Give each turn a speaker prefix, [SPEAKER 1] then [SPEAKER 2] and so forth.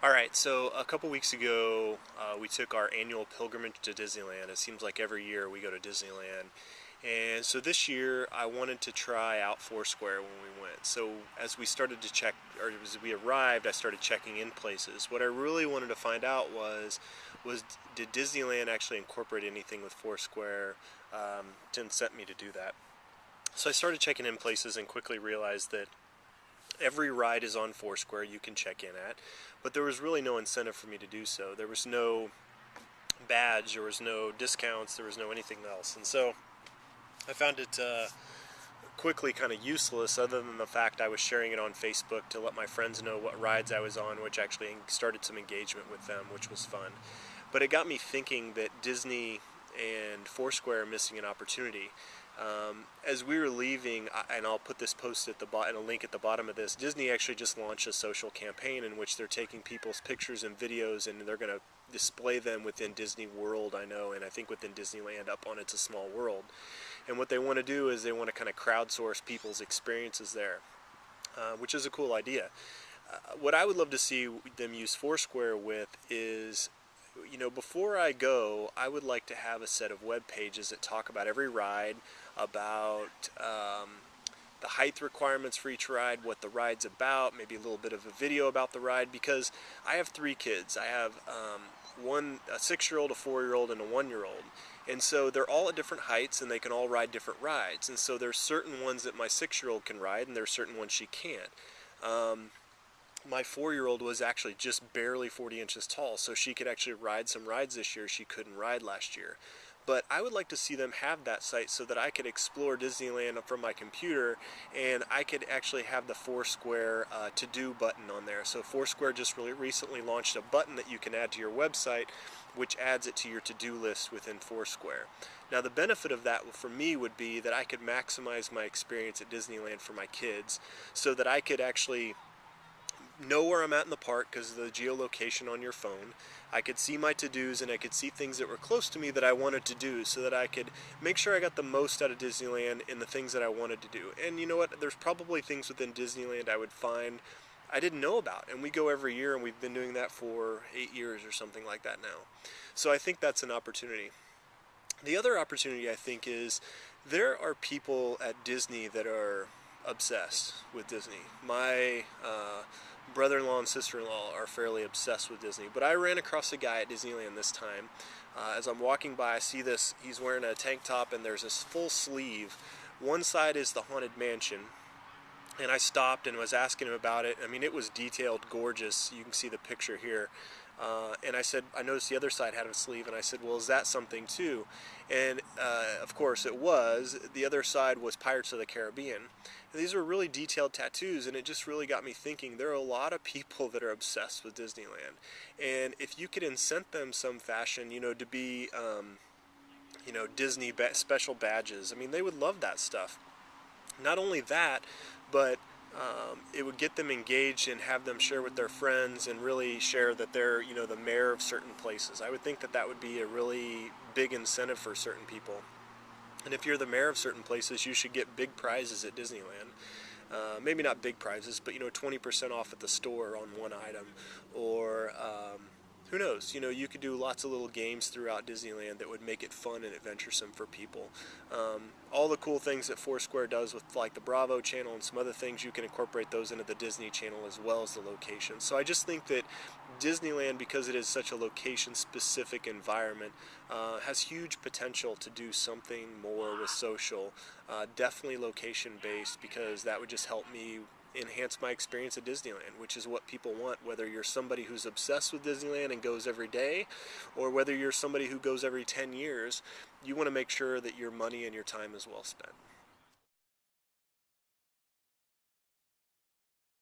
[SPEAKER 1] All right, so a couple weeks ago, we took our annual pilgrimage to Disneyland. It seems like every year we go to Disneyland. And so this year, I wanted to try out Foursquare when we went. So as we started to check, or as we arrived, I started checking in places. What I really wanted to find out was did Disneyland actually incorporate anything with Foursquare? Didn't set me to do that. So I started checking in places and quickly realized that every ride is on Foursquare you can check in at, but there was really no incentive for me to do so. There was no badge, there was no discounts, there was no anything else. And so I found it quickly kind of useless, other than the fact I was sharing it on Facebook to let my friends know what rides I was on, which actually started some engagement with them, which was fun. But it got me thinking that Disney and Foursquare are missing an opportunity. As we were leaving, and I'll put this post at the and a link at the bottom of this, Disney actually just launched a social campaign in which they're taking people's pictures and videos and they're going to display them within Disney World, I know, and I think within Disneyland up on It's a Small World. And what they want to do is they want to kind of crowdsource people's experiences there, which is a cool idea. What I would love to see them use Foursquare with is, before I go, I would like to have a set of web pages that talk about every ride, about the height requirements for each ride, what the ride's about, maybe a little bit of a video about the ride, because I have 3 kids. I have a 6-year-old, a 4-year-old, and a 1-year-old. And so they're all at different heights and they can all ride different rides. And so there's certain ones that my 6-year-old can ride and there's certain ones she can't. My 4-year-old was actually just barely 40 inches tall, so she could actually ride some rides this year she couldn't ride last year. But I would like to see them have that site so that I could explore Disneyland from my computer and I could actually have the Foursquare to-do button on there. So Foursquare just really recently launched a button that you can add to your website, which adds it to your to-do list within Foursquare. Now the benefit of that for me would be that I could maximize my experience at Disneyland for my kids so that I could actually know where I'm at in the park because of the geolocation on your phone. I could see my to-dos and I could see things that were close to me that I wanted to do so that I could make sure I got the most out of Disneyland in the things that I wanted to do. And you know what? There's probably things within Disneyland I would find I didn't know about. And we go every year and we've been doing that for 8 years or something like that now. So I think that's an opportunity. The other opportunity I think is there are people at Disney that are obsessed with Disney. My brother-in-law and sister-in-law are fairly obsessed with Disney, but I ran across a guy at Disneyland this time. As I'm walking by, I see this, he's wearing a tank top and there's this full sleeve. One side is the Haunted Mansion, and I stopped and was asking him about it. I mean, it was detailed, gorgeous. You can see the picture here. And I said, I noticed the other side had a sleeve, and I said, well, is that something too? And of course it was. The other side was Pirates of the Caribbean. And these were really detailed tattoos, and it just really got me thinking, there are a lot of people that are obsessed with Disneyland. And if you could incent them some fashion, to be, Disney special badges, I mean, they would love that stuff. Not only that, but it would get them engaged and have them share with their friends and really share that they're, the mayor of certain places. I would think that that would be a really big incentive for certain people. And if you're the mayor of certain places, you should get big prizes at Disneyland. Maybe not big prizes, but 20% off at the store on one item, or who knows? You could do lots of little games throughout Disneyland that would make it fun and adventuresome for people. All the cool things that Foursquare does with like the Bravo channel and some other things, you can incorporate those into the Disney channel as well as the location. So I just think that Disneyland, because it is such a location-specific environment, has huge potential to do something more with social. Definitely location-based, because that would just help me enhance my experience at Disneyland, which is what people want, whether you're somebody who's obsessed with Disneyland and goes every day, or whether you're somebody who goes every 10 years. You want to make sure that your money and your time is well spent.